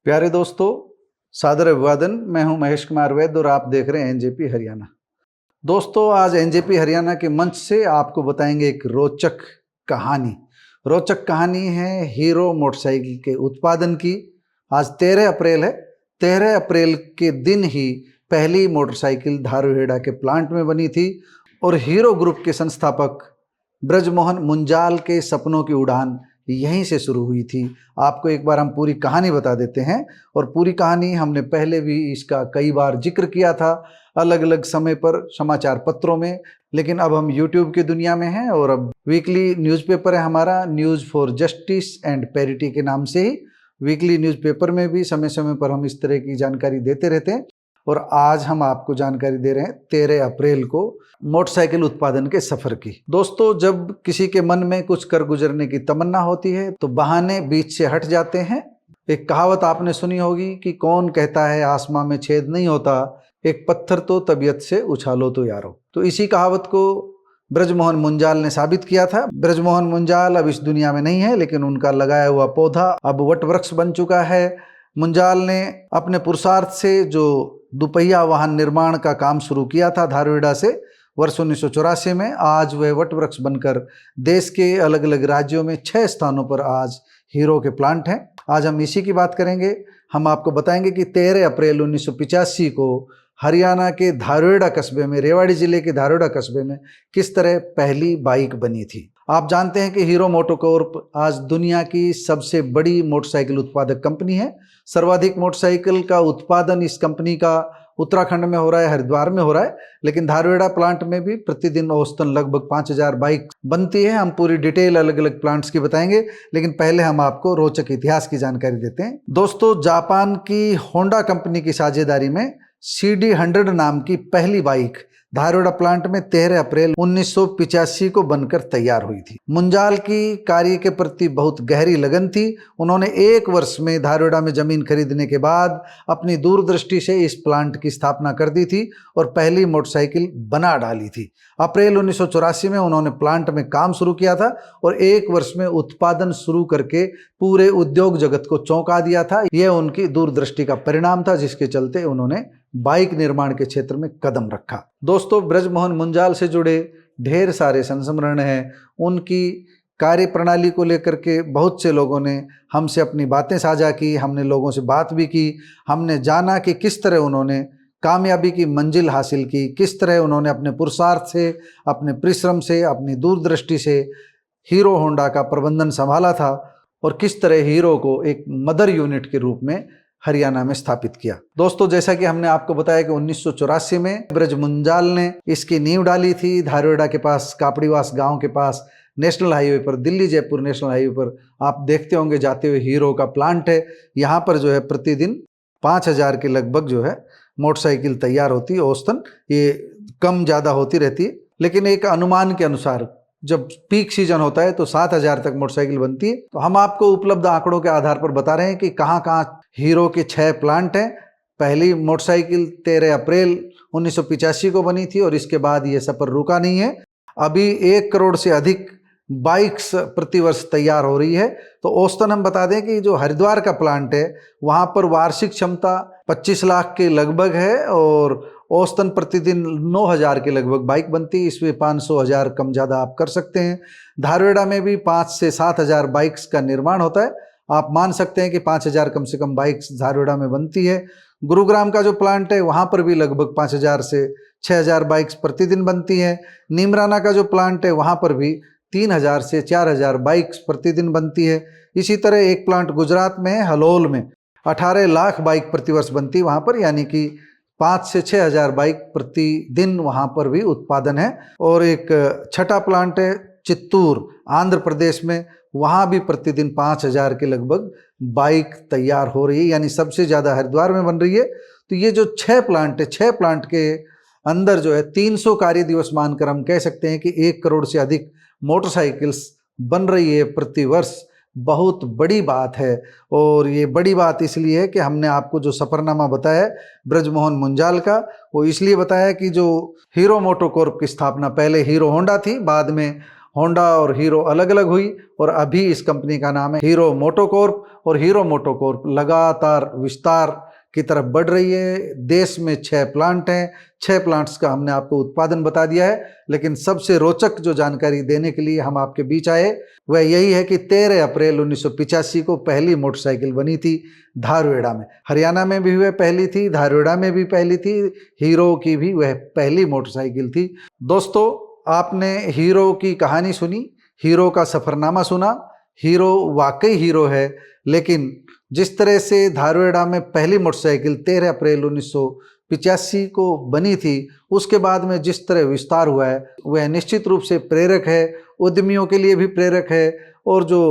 प्यारे दोस्तों, सादर अभिवादन। मैं हूं महेश कुमार वैद्य और आप देख रहे हैं एनजेपी हरियाणा। दोस्तों, आज एनजेपी हरियाणा के मंच से आपको बताएंगे एक रोचक कहानी। रोचक कहानी है हीरो मोटरसाइकिल के उत्पादन की। आज 13 अप्रैल है। 13 अप्रैल के दिन ही पहली मोटरसाइकिल धारूहेड़ा के प्लांट में बनी थी और हीरो ग्रुप के संस्थापक ब्रजमोहन मुंजाल के सपनों की उड़ान यहीं से शुरू हुई थी। आपको एक बार हम पूरी कहानी बता देते हैं। और पूरी कहानी हमने पहले भी इसका कई बार जिक्र किया था अलग अलग समय पर समाचार पत्रों में, लेकिन अब हम यूट्यूब की दुनिया में हैं और अब वीकली न्यूज़पेपर है हमारा, news for justice and parity के नाम से ही वीकली न्यूज़पेपर में भी समय समय पर हम इस तरह की जानकारी देते रहते हैं। और आज हम आपको जानकारी दे रहे हैं 13 अप्रैल को मोटरसाइकिल उत्पादन के सफर की। दोस्तों, जब किसी के मन में कुछ कर गुजरने की तमन्ना होती है तो बहाने बीच से हट जाते हैं। एक कहावत आपने सुनी होगी कि कौन कहता है आसमां में छेद नहीं होता, एक पत्थर तो तबीयत से उछालो तो यारो। तो इसी कहावत को ब्रजमोहन मुंजाल ने साबित किया था। ब्रजमोहन मुंजाल अब इस दुनिया में नहीं है, लेकिन उनका लगाया हुआ पौधा अब वट वृक्ष बन चुका है। मुंजाल ने अपने पुरुषार्थ से जो दुपहिया वाहन निर्माण का काम शुरू किया था धारूहेड़ा से वर्ष 1984 में, आज वह वट वृक्ष बनकर देश के अलग अलग राज्यों में 6 स्थानों पर आज हीरो के प्लांट हैं। आज हम इसी की बात करेंगे। हम आपको बताएंगे कि 13 अप्रैल 1985 को हरियाणा के धारूहेड़ा कस्बे में, रेवाड़ी जिले के धारूहेड़ा कस्बे में किस तरह पहली बाइक बनी थी। आप जानते हैं कि हीरो मोटोकॉर्प आज दुनिया की सबसे बड़ी मोटरसाइकिल उत्पादक कंपनी है। सर्वाधिक मोटरसाइकिल का उत्पादन इस कंपनी का उत्तराखंड में हो रहा है, हरिद्वार में हो रहा है, लेकिन धारूहेड़ा प्लांट में भी प्रतिदिन औसतन लगभग 5000 बाइक बनती है। हम पूरी डिटेल अलग अलग प्लांट्स की बताएंगे, लेकिन पहले हम आपको रोचक इतिहास की जानकारी देते हैं। दोस्तों, जापान की होंडा कंपनी की साझेदारी में CD100 नाम की पहली बाइक धारूहेड़ा प्लांट में 13 अप्रैल 1985 को बनकर तैयार हुई थी। मुंजाल की कार्य के प्रति बहुत गहरी लगन थी। उन्होंने 1 वर्ष में धारूहेड़ा में जमीन खरीदने के बाद अपनी दूरदृष्टि से इस प्लांट की स्थापना कर दी थी और पहली मोटरसाइकिल बना डाली थी। अप्रैल 1984 में उन्होंने प्लांट में काम शुरू किया था और 1 वर्ष में उत्पादन शुरू करके पूरे उद्योग जगत को चौंका दिया था। यह उनकी दूरदृष्टि का परिणाम था, जिसके चलते उन्होंने बाइक निर्माण के क्षेत्र में कदम रखा। दोस्तों, ब्रजमोहन मुंजाल से जुड़े ढेर सारे संस्मरण हैं। उनकी कार्य प्रणाली को लेकर के बहुत से लोगों ने हमसे अपनी बातें साझा की, हमने लोगों से बात भी की। हमने जाना कि किस तरह उन्होंने कामयाबी की मंजिल हासिल की, किस तरह उन्होंने अपने पुरुषार्थ से, अपने परिश्रम से, अपनी दूरदृष्टि से हीरो होंडा का प्रबंधन संभाला था और किस तरह हीरो को एक मदर यूनिट के रूप में हरियाणा में स्थापित किया। दोस्तों, जैसा कि हमने आपको बताया कि 1984 में ब्रज मुंजाल ने इसकी नींव डाली थी। धारूहेड़ा के पास कापड़ीवास गांव के पास नेशनल हाईवे पर, दिल्ली जयपुर नेशनल हाईवे पर आप देखते होंगे जाते हुए हीरो का प्लांट है। यहाँ पर जो है प्रतिदिन 5000 के लगभग जो है मोटरसाइकिल तैयार होती है औसतन। ये कम ज़्यादा होती रहती है, लेकिन एक अनुमान के अनुसार जब पीक सीजन होता है तो 7000 तक मोटरसाइकिल बनती है। तो हम आपको उपलब्ध आंकड़ों के आधार पर बता रहे हैं कि कहाँ कहाँ हीरो के 6 प्लांट हैं। पहली मोटरसाइकिल 13 अप्रैल 1985 को बनी थी और इसके बाद ये सफर रुका नहीं है। अभी 1 करोड़ से अधिक बाइक्स प्रतिवर्ष तैयार हो रही है। तो औसतन हम बता दें कि जो हरिद्वार का प्लांट है वहाँ पर वार्षिक क्षमता 25 लाख के लगभग है और औसतन प्रतिदिन 9000 के लगभग बाइक बनती है। इसमें 500-1000 कम ज़्यादा आप कर सकते हैं। धारूहेड़ा में भी 5 से 7000 बाइक्स का निर्माण होता है। आप मान सकते हैं कि 5000 कम से कम बाइक्स धारूहेड़ा में बनती है। गुरुग्राम का जो प्लांट है वहाँ पर भी लगभग 5000 से 6000 बाइक्स प्रतिदिन बनती हैं। नीमराना का जो प्लांट है वहाँ पर भी 3000 से 4000 बाइक्स प्रतिदिन बनती है। इसी तरह एक प्लांट गुजरात में है, हलोल में 18 लाख बाइक प्रतिवर्ष बनती है वहाँ पर, यानी कि 5 से 6000 बाइक प्रतिदिन वहाँ पर भी उत्पादन है। और एक छठा प्लांट है चित्तूर आंध्र प्रदेश में, वहाँ भी प्रतिदिन 5000 के लगभग बाइक तैयार हो रही है, यानी सबसे ज़्यादा हरिद्वार में बन रही है। तो ये जो 6 प्लांट है, 6 प्लांट के अंदर जो है 300 कार्य दिवस मानकर हम कह सकते हैं कि 1 करोड़ से अधिक मोटरसाइकिल्स बन रही है प्रतिवर्ष। बहुत बड़ी बात है और ये बड़ी बात इसलिए है कि हमने आपको जो सफरनामा बताया है ब्रजमोहन मुंजाल का, वो इसलिए बताया कि जो हीरो मोटोकॉर्प की स्थापना पहले हीरो होंडा थी, बाद में होंडा और हीरो अलग अलग हुई और अभी इस कंपनी का नाम है हीरो मोटोकॉर्प। और हीरो मोटोकॉर्प लगातार विस्तार की तरफ बढ़ रही है। देश में 6 प्लांट हैं, 6 प्लांट्स का हमने आपको उत्पादन बता दिया है। लेकिन सबसे रोचक जो जानकारी देने के लिए हम आपके बीच आए वह यही है कि 13 अप्रैल 1985 को पहली मोटरसाइकिल बनी थी धारवेड़ा में। हरियाणा में भी वह पहली थी, धारवेड़ा में भी पहली थी, हीरो की भी वह पहली मोटरसाइकिल थी। दोस्तों, आपने हीरो की कहानी सुनी, हीरो का सफ़रनामा सुना। हीरो वाकई हीरो है, लेकिन जिस तरह से धारवेड़ा में पहली मोटरसाइकिल 13 अप्रैल 1985 को बनी थी, उसके बाद में जिस तरह विस्तार हुआ है वह निश्चित रूप से प्रेरक है, उद्यमियों के लिए भी प्रेरक है, और जो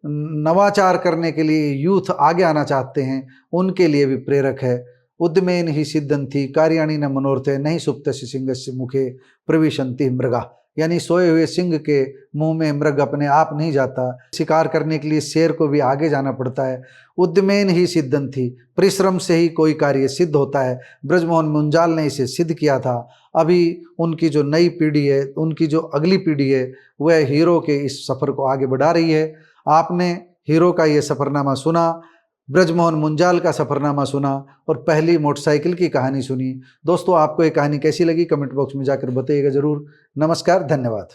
नवाचार करने के लिए यूथ आगे आना चाहते हैं उनके लिए भी प्रेरक है। उद्यमेन ही सिद्धंति कार्याणि न मनोरथे नहीं सुप्तस्य सिंहस्य मुखे प्रविशन्ति मृगा। यानी सोए हुए सिंह के मुंह में मृग अपने आप नहीं जाता, शिकार करने के लिए शेर को भी आगे जाना पड़ता है। उद्यमेन ही सिद्धंति, परिश्रम से ही कोई कार्य सिद्ध होता है। ब्रजमोहन मुंजाल ने इसे सिद्ध किया था। अभी उनकी जो नई पीढ़ी है, उनकी जो अगली पीढ़ी है, वह हीरो के इस सफ़र को आगे बढ़ा रही है। आपने हीरो का ये सफ़रनामा सुना, ब्रजमोहन मुंजाल का सफ़रनामा सुना और पहली मोटरसाइकिल की कहानी सुनी। दोस्तों, आपको ये कहानी कैसी लगी कमेंट बॉक्स में जाकर बताइएगा ज़रूर। नमस्कार, धन्यवाद।